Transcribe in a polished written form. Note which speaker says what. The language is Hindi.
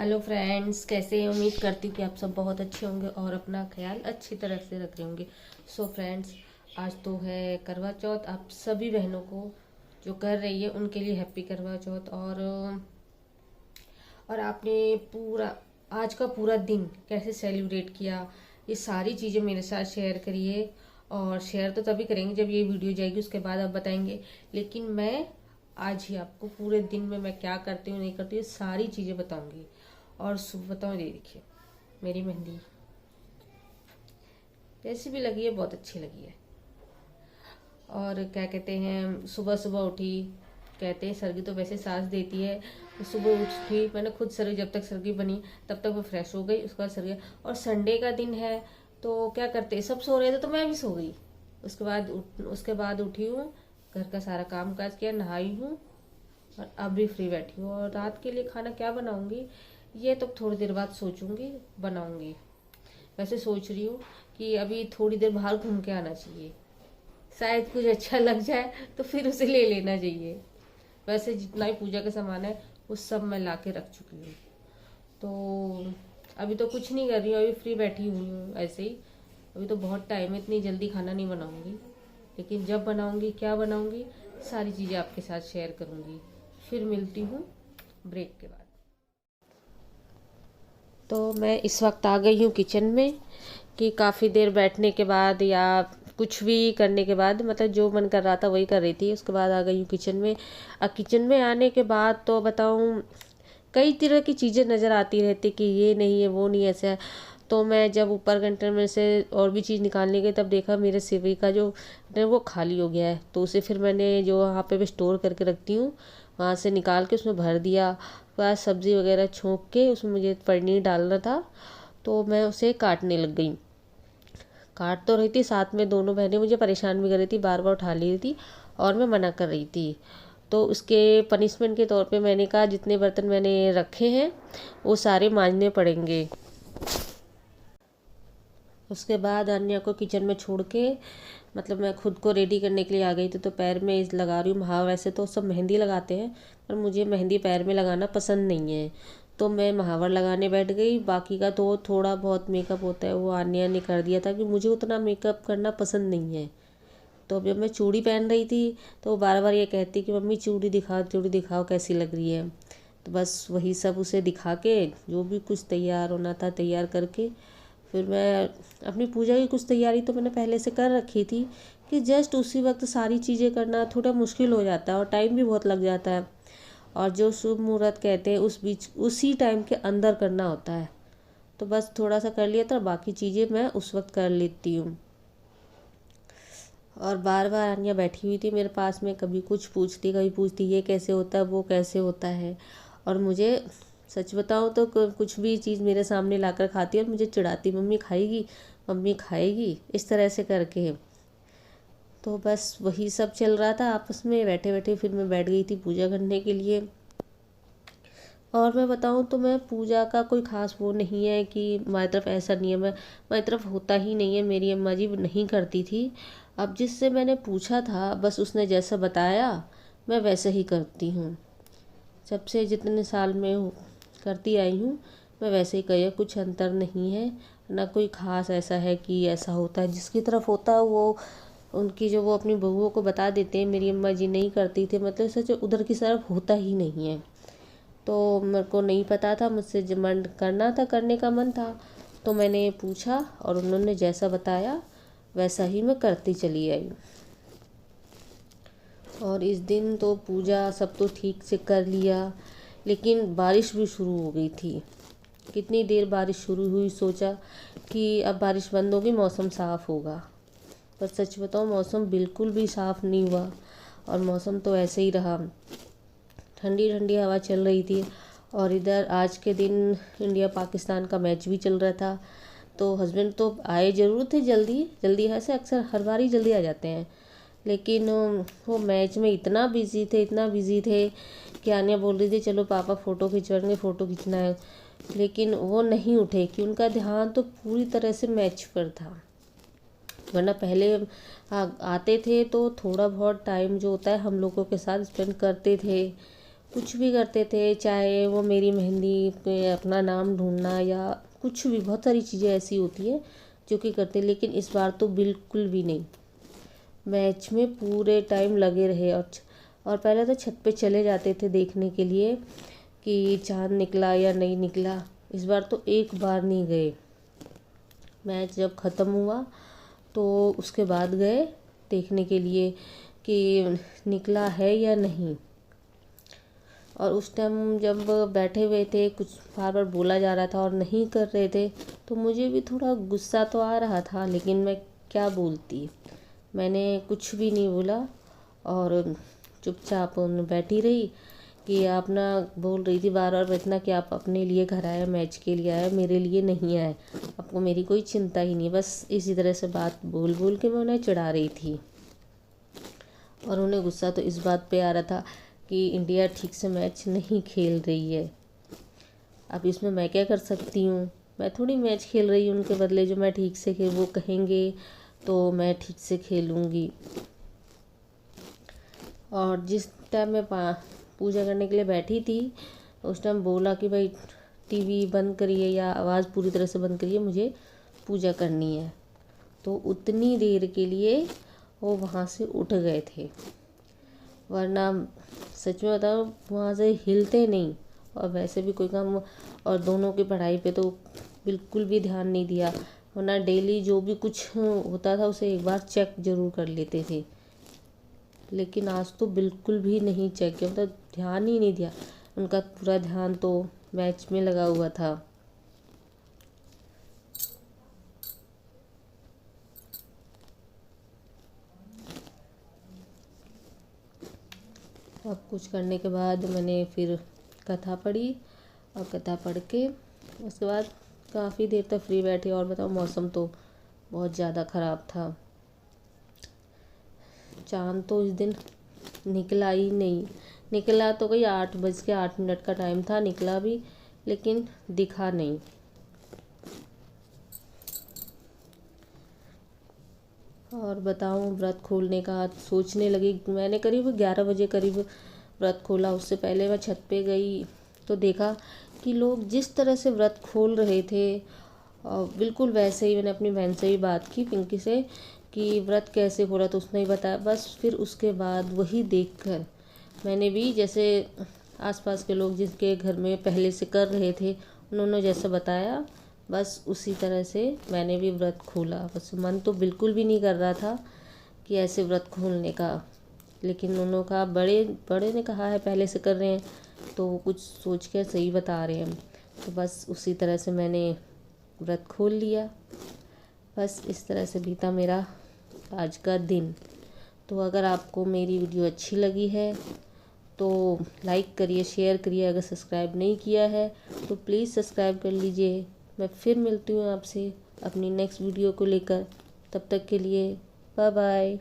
Speaker 1: हेलो फ्रेंड्स, कैसे हैं? उम्मीद करती हूँ कि आप सब बहुत अच्छे होंगे और अपना ख्याल अच्छी तरह से रख रहे होंगे। सो फ्रेंड्स, आज तो है करवा चौथ। आप सभी बहनों को जो कर रही है उनके लिए हैप्पी करवा चौथ। और आपने पूरा आज का पूरा दिन कैसे सेलिब्रेट किया, ये सारी चीज़ें मेरे साथ शेयर करिए। और शेयर तो तभी करेंगे जब ये वीडियो जाएगी, उसके बाद आप बताएंगे। लेकिन मैं आज ही आपको पूरे दिन में मैं क्या करती हूँ नहीं करती हूँ सारी चीज़ें बताऊंगी। और सुबह बताऊँ, ये देखिए मेरी मेहंदी जैसी भी लगी है, बहुत अच्छी लगी है। और क्या कहते हैं, सुबह सुबह उठी, कहते हैं सर्गी तो वैसे सांस देती है। तो सुबह उठी, मैंने खुद सर्गी, जब तक सर्गी बनी तब तक मैं फ्रेश हो गई, उसके बाद सर्गी। और संडे का दिन है तो क्या करते हैं, सब सो रहे थे तो मैं भी सो गई। उसके बाद उठी हूँ, घर का सारा काम काज किया, नहाई हूँ और अब भी फ्री बैठी हूँ। और रात के लिए खाना क्या बनाऊंगी ये तो थोड़ी देर बाद सोचूंगी, बनाऊंगी। वैसे सोच रही हूँ कि अभी थोड़ी देर बाहर घूम के आना चाहिए, शायद कुछ अच्छा लग जाए तो फिर उसे ले लेना चाहिए। वैसे जितना भी पूजा का सामान है वो सब मैं ला के रख चुकी हूँ। तो अभी तो कुछ नहीं कर रही हूँ, अभी फ्री बैठी हुई हूँ ऐसे ही। अभी तो बहुत टाइम है, इतनी जल्दी खाना नहीं बनाऊंगी। लेकिन जब बनाऊंगी, क्या बनाऊंगी, सारी चीज़ें आपके साथ शेयर करूंगी। फिर मिलती हूँ ब्रेक के बाद। तो मैं इस वक्त आ गई हूँ किचन में कि काफ़ी देर बैठने के बाद या कुछ भी करने के बाद, मतलब जो मन कर रहा था वही कर रही थी। उसके बाद आ गई हूँ किचन में। किचन में आने के बाद तो बताऊँ, कई तरह की चीज़ें नज़र आती रहती कि ये नहीं है, वो नहीं ऐसा है। तो मैं जब ऊपर कंटेनर में से और भी चीज़ निकालने गई तब देखा मेरे सेवई का जो कंटेनर वो खाली हो गया है। तो उसे फिर मैंने जो वहाँ पे भी स्टोर करके रखती हूँ वहाँ से निकाल के उसमें भर दिया। बाद सब्ज़ी वगैरह छोंक के उसमें मुझे पनीर डालना था, तो मैं उसे काटने लग गई। काट तो रही थी, साथ में दोनों बहनें मुझे परेशान भी कर रही थी, बार बार उठा ली रही थी और मैं मना कर रही थी। तो उसके पनिशमेंट के तौर पे मैंने कहा जितने बर्तन मैंने रखे हैं वो सारे मांजने पड़ेंगे। उसके बाद अन्य को किचन में छोड़ के मतलब मैं खुद को रेडी करने के लिए आ गई थी। तो पैर में इस लगा रही हूँ। हाँ, वैसे तो सब मेहंदी लगाते हैं पर मुझे मेहंदी पैर में लगाना पसंद नहीं है, तो मैं महावर लगाने बैठ गई। बाकी का तो थोड़ा बहुत मेकअप होता है वो आन्या ने कर दिया था कि मुझे उतना मेकअप करना पसंद नहीं है। तो अभी मैं चूड़ी पहन रही थी तो वो बार बार ये कहती कि मम्मी चूड़ी दिखाओ कैसी लग रही है। तो बस वही सब उसे दिखा के जो भी कुछ तैयार होना था तैयार करके फिर मैं अपनी पूजा की कुछ तैयारी तो मैंने पहले से कर रखी थी कि जस्ट उसी वक्त सारी चीज़ें करना थोड़ा मुश्किल हो जाता है और टाइम भी बहुत लग जाता है। और जो शुभ मुहूर्त कहते हैं उस बीच उसी टाइम के अंदर करना होता है। तो बस थोड़ा सा कर लिया था, बाकी चीज़ें मैं उस वक्त कर लेती हूँ। और बार बार आन्या बैठी हुई थी मेरे पास में, कभी कुछ पूछती कभी पूछती ये कैसे होता है वो कैसे होता है। और मुझे सच बताऊँ तो कुछ भी चीज़ मेरे सामने लाकर खाती है और मुझे चिढ़ाती, मम्मी खाएगी इस तरह से करके। तो बस वही सब चल रहा था आपस में बैठे बैठे। फिर मैं बैठ गई थी पूजा करने के लिए। और मैं बताऊँ तो मैं पूजा का कोई ख़ास वो नहीं है कि हमारी तरफ ऐसा नियम है, हमारी तरफ होता ही नहीं है। मेरी अम्मा जी नहीं करती थी। अब जिससे मैंने पूछा था बस उसने जैसा बताया मैं वैसे ही करती हूँ। जब से जितने साल में करती आई हूँ मैं वैसे ही कही, कुछ अंतर नहीं है। ना कोई ख़ास ऐसा है कि ऐसा होता है, जिसकी तरफ होता है वो उनकी जो वो अपनी बहुओं को बता देते हैं। मेरी अम्मा जी नहीं करती थी, मतलब सच उधर की तरफ होता ही नहीं है। तो मेरे को नहीं पता था, मुझसे जब मन करना था, करने का मन था तो मैंने पूछा और उन्होंने जैसा बताया वैसा ही मैं करती चली आई। और इस दिन तो पूजा सब तो ठीक से कर लिया, लेकिन बारिश भी शुरू हो गई थी। कितनी देर बारिश शुरू हुई, सोचा कि अब बारिश बंद होगी मौसम साफ़ होगा, पर सच बताऊँ मौसम बिल्कुल भी साफ़ नहीं हुआ। और मौसम तो ऐसे ही रहा, ठंडी ठंडी हवा चल रही थी। और इधर आज के दिन इंडिया पाकिस्तान का मैच भी चल रहा था। तो हस्बैंड तो आए ज़रूर थे जल्दी जल्दी, ऐसे अक्सर हर बार ही जल्दी आ जाते हैं। लेकिन वो मैच में इतना बिज़ी थे कि आन्या बोल रही थी चलो पापा फ़ोटो खिंचवाएंगे, फ़ोटो खींचना है। लेकिन वो नहीं उठे कि उनका ध्यान तो पूरी तरह से मैच पर था। वरना पहले आते थे तो थोड़ा बहुत टाइम जो होता है हम लोगों के साथ स्पेंड करते थे। कुछ भी करते थे, चाहे वो मेरी मेहंदी पे अपना नाम ढूंढना या कुछ भी, बहुत सारी चीज़ें ऐसी होती है जो कि करते, लेकिन इस बार तो बिल्कुल भी नहीं। मैच में पूरे टाइम लगे रहे और पहले तो छत पे चले जाते थे देखने के लिए कि चाँद निकला या नहीं निकला। इस बार तो एक बार नहीं गए। मैच जब ख़त्म हुआ तो उसके बाद गए देखने के लिए कि निकला है या नहीं। और उस टाइम जब बैठे हुए थे, कुछ बार बार बोला जा रहा था और नहीं कर रहे थे, तो मुझे भी थोड़ा गुस्सा तो आ रहा था, लेकिन मैं क्या बोलती। मैंने कुछ भी नहीं बोला और चुपचाप बैठी रही कि आप ना बोल रही थी बार बार इतना कि आप अपने लिए घर आए, मैच के लिए आए, मेरे लिए नहीं आए, आपको मेरी कोई चिंता ही नहीं। बस इसी तरह से बात बोल बोल के मैं उन्हें चिढ़ा रही थी। और उन्हें गुस्सा तो इस बात पे आ रहा था कि इंडिया ठीक से मैच नहीं खेल रही है। अब इसमें मैं क्या कर सकती हूँ, मैं थोड़ी मैच खेल रही हूँ उनके बदले। जो मैं ठीक से खेल, वो कहेंगे तो मैं ठीक से खेलूँगी। और जिस टाइम मैं पूजा करने के लिए बैठी थी, उस टाइम बोला कि भाई टीवी बंद करिए या आवाज़ पूरी तरह से बंद करिए, मुझे पूजा करनी है। तो उतनी देर के लिए वो वहाँ से उठ गए थे, वरना सच में बताओ वहाँ से हिलते नहीं। और वैसे भी कोई काम, और दोनों की पढ़ाई पे तो बिल्कुल भी ध्यान नहीं दिया, वरना डेली जो भी कुछ होता था उसे एक बार चेक ज़रूर कर लेते थे। लेकिन आज तो बिल्कुल भी नहीं चेक किया, मतलब ध्यान ही नहीं दिया। उनका पूरा ध्यान तो मैच में लगा हुआ था। अब कुछ करने के बाद मैंने फिर कथा पढ़ी, और कथा पढ़ के उसके बाद काफ़ी देर तक फ्री बैठी। और बताओ मौसम तो बहुत ज़्यादा ख़राब था, चाँद तो इस दिन निकला ही नहीं। निकला तो कोई 8:08 का टाइम था, निकला भी, लेकिन दिखा नहीं। और बताऊँ व्रत खोलने का सोचने लगी, मैंने करीब 11 बजे करीब व्रत खोला। उससे पहले मैं छत पे गई तो देखा कि लोग जिस तरह से व्रत खोल रहे थे, बिल्कुल वैसे ही मैंने अपनी बहन से भी बात की, पिंकी से, कि व्रत कैसे हो रहा, तो उसने ही बताया। बस फिर उसके बाद वही देखकर मैंने भी, जैसे आसपास के लोग जिसके घर में पहले से कर रहे थे, उन्होंने जैसा बताया, बस उसी तरह से मैंने भी व्रत खोला। बस मन तो बिल्कुल भी नहीं कर रहा था कि ऐसे व्रत खोलने का, लेकिन उन्होंने कहा, बड़े बड़े ने कहा है पहले से कर रहे हैं तो वो कुछ सोच कर सही बता रहे हैं, तो बस उसी तरह से मैंने व्रत खोल लिया। बस इस तरह से बीता मेरा आज का दिन। तो अगर आपको मेरी वीडियो अच्छी लगी है तो लाइक करिए, शेयर करिए। अगर सब्सक्राइब नहीं किया है तो प्लीज़ सब्सक्राइब कर लीजिए। मैं फिर मिलती हूँ आपसे अपनी नेक्स्ट वीडियो को लेकर। तब तक के लिए बाय बाय।